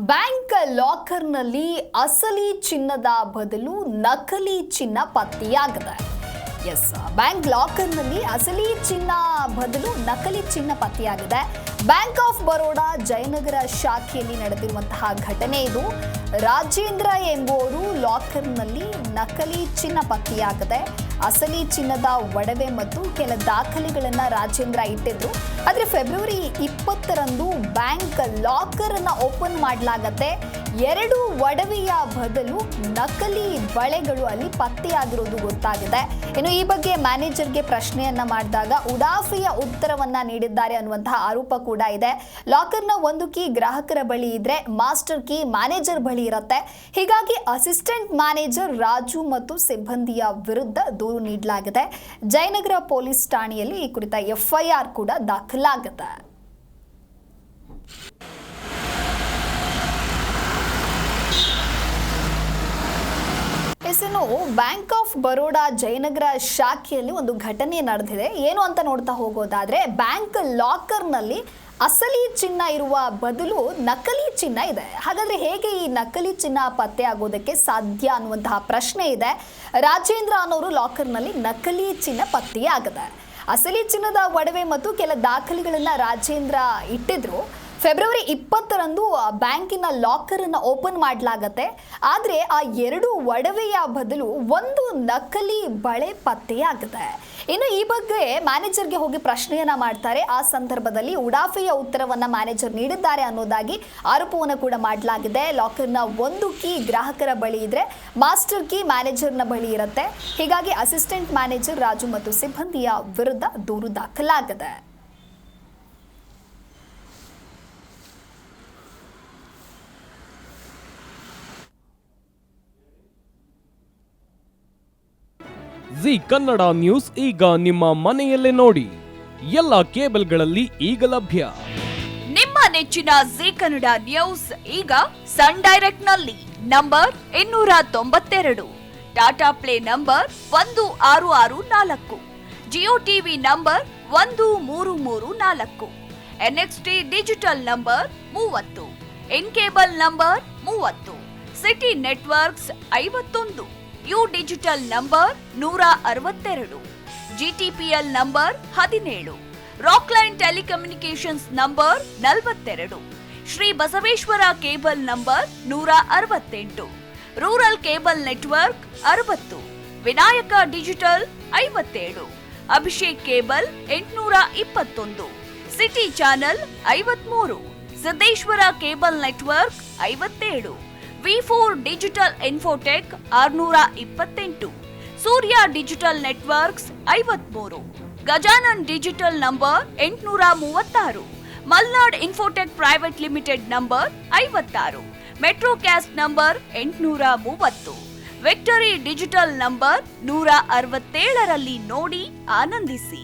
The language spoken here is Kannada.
ಬ್ಯಾಂಕ್ ಲಾಕರ್ನಲ್ಲಿ ಅಸಲಿ ಚಿನ್ನದ ಬದಲು ನಕಲಿ ಚಿನ್ನ ಪತ್ತೆಯಾಗಿದೆ. ಬ್ಯಾಂಕ್ ಲಾಕರ್ನಲ್ಲಿ ಅಸಲಿ ಚಿನ್ನ ಬದಲು ನಕಲಿ ಚಿನ್ನ ಪತ್ತೆಯಾಗಿದೆ. ಬ್ಯಾಂಕ್ ಆಫ್ ಬರೋಡಾ ಜಯನಗರ ಶಾಖೆಯಲ್ಲಿ ನಡೆದಿರುವಂತಹ ಘಟನೆ ಇದು. ರಾಜೇಂದ್ರ ಎಂಬುವರು ಲಾಕರ್ನಲ್ಲಿ ನಕಲಿ ಚಿನ್ನ ಪತ್ತೆಯಾಗಿದೆ. ಅಸಲಿ ಚಿನ್ನದ ಒಡವೆ ಮತ್ತು ಕೆಲ ದಾಖಲೆಗಳನ್ನು ರಾಜೇಂದ್ರ ಇಟ್ಟಿದ್ರು. ಆದರೆ ಫೆಬ್ರವರಿ 20ರಂದು ಬ್ಯಾಂಕ್ ಲಾಕರ್ ಅನ್ನು ಓಪನ್ ಮಾಡಲಾಗತ್ತೆ. 2 ಒಡವೆಯ ಬದಲು ನಕಲಿ ಬಳೆಗಳು ಅಲ್ಲಿ ಪತ್ತೆಯಾಗಿರೋದು ಗೊತ್ತಾಗಿದೆ. ಇನ್ನು ಈ ಬಗ್ಗೆ ಮ್ಯಾನೇಜರ್ಗೆ ಪ್ರಶ್ನೆಯನ್ನ ಮಾಡಿದಾಗ ಉಡಾಫೆಯ ಉತ್ತರವನ್ನ ನೀಡಿದ್ದಾರೆ ಅನ್ನುವಂತಹ ಆರೋಪ ಕೂಡ ಇದೆ. ಲಾಕರ್ನ ಒಂದು ಕೀ ಗ್ರಾಹಕರ ಬಳಿ ಇದ್ರೆ ಮಾಸ್ಟರ್ ಕೀ ಮ್ಯಾನೇಜರ್ ಬಳಿ ಇರುತ್ತೆ. ಹೀಗಾಗಿ ಅಸಿಸ್ಟೆಂಟ್ ಮ್ಯಾನೇಜರ್ ರಾಜು ಮತ್ತು ಸಿಬ್ಬಂದಿಯ ವಿರುದ್ಧ ದೂರು ನೀಡಲಾಗಿದೆ. ಜಯನಗರ ಪೊಲೀಸ್ ಠಾಣೆಯಲ್ಲಿ ಈ ಕುರಿತ FIR ಕೂಡ ದಾಖಲಾಗಿದೆ. ಇನ್ನು ಬ್ಯಾಂಕ್ ಆಫ್ ಬರೋಡಾ ಜಯನಗರ ಶಾಖೆಯಲ್ಲಿ ಒಂದು ಘಟನೆ ನಡೆದಿದೆ. ಏನು ಅಂತ ನೋಡ್ತಾ ಹೋಗೋದಾದ್ರೆ, ಬ್ಯಾಂಕ್ ಲಾಕರ್ನಲ್ಲಿ ಅಸಲಿ ಚಿನ್ನ ಇರುವ ಬದಲು ನಕಲಿ ಚಿನ್ನ ಇದೆ. ಹಾಗಾದ್ರೆ ಹೇಗೆ ಈ ನಕಲಿ ಚಿನ್ನ ಪತ್ತೆ ಆಗೋದಕ್ಕೆ ಸಾಧ್ಯ ಅನ್ನುವಂತಹ ಪ್ರಶ್ನೆ ಇದೆ. ರಾಜೇಂದ್ರ ಅನ್ನೋರು ಲಾಕರ್ನಲ್ಲಿ ನಕಲಿ ಚಿನ್ನ ಪತ್ತೆಯಾಗಿದೆ. ಅಸಲಿ ಚಿನ್ನದ ಒಡವೆ ಮತ್ತು ಕೆಲ ದಾಖಲೆಗಳನ್ನು ರಾಜೇಂದ್ರ ಇಟ್ಟಿದ್ರು. ಫೆಬ್ರವರಿ 20ರಂದು ಬ್ಯಾಂಕಿನ ಲಾಕರ್ ಅನ್ನು ಓಪನ್ ಮಾಡಲಾಗತ್ತೆ. ಆದರೆ ಆ 2 ಒಡವೆಯ ಬದಲು ಒಂದು ನಕಲಿ ಬಳೆ ಪತ್ತೆಯಾಗಿದೆ. ಇನ್ನು ಈ ಬಗ್ಗೆ ಮ್ಯಾನೇಜರ್ಗೆ ಹೋಗಿ ಪ್ರಶ್ನೆಯನ್ನ ಮಾಡ್ತಾರೆ. ಆ ಸಂದರ್ಭದಲ್ಲಿ ಉಡಾಫೆಯ ಉತ್ತರವನ್ನ ಮ್ಯಾನೇಜರ್ ನೀಡಿದ್ದಾರೆ ಅನ್ನೋದಾಗಿ ಆರೋಪವನ್ನು ಕೂಡ ಮಾಡಲಾಗಿದೆ. ಲಾಕರ್ನ ಒಂದು ಕೀ ಗ್ರಾಹಕರ ಬಳಿ ಇದ್ರೆ ಮಾಸ್ಟರ್ ಕೀ ಮ್ಯಾನೇಜರ್ನ ಬಳಿ ಇರುತ್ತೆ. ಹೀಗಾಗಿ ಅಸಿಸ್ಟೆಂಟ್ ಮ್ಯಾನೇಜರ್ ರಾಜು ಮತ್ತು ಸಿಬ್ಬಂದಿಯ ವಿರುದ್ಧ ದೂರು ದಾಖಲಾಗಿದೆ. ಜಿ ಕನ್ನಡ ನ್ಯೂಸ್ ಈಗ ನಿಮ್ಮ ಮನೆಯಲ್ಲೇ ನೋಡಿ. ಎಲ್ಲ ಕೇಬಲ್ಗಳಲ್ಲಿ ಈಗ ಲಭ್ಯ. ನಿಮ್ಮ ನೆಚ್ಚಿನ ಜಿ ಕನ್ನಡ ನ್ಯೂಸ್ ಈಗ ಸನ್ ಡೈರೆಕ್ಟ್ ನಲ್ಲಿ number 292, Tata play number 1664, Jio TV number 1334, NXT digital number 30, in cable number 30, city networks 51, U digital number 162, GTPL number 17, Rockline telecommunications number 42, Shri Basaveshwara cable number 168, rural cable network 60, Vinayaka digital 57, Abhishek cable 821, city channel 53, Siddeshwara cable network 57, V4 digital Infotech 628, Surya digital networks 53, Gajanan digital number 836, Malnad infotech private limited number 56, metrocast number 830, victory digital number 167ರಲ್ಲಿ ನೋಡಿ ಆನಂದಿಸಿ.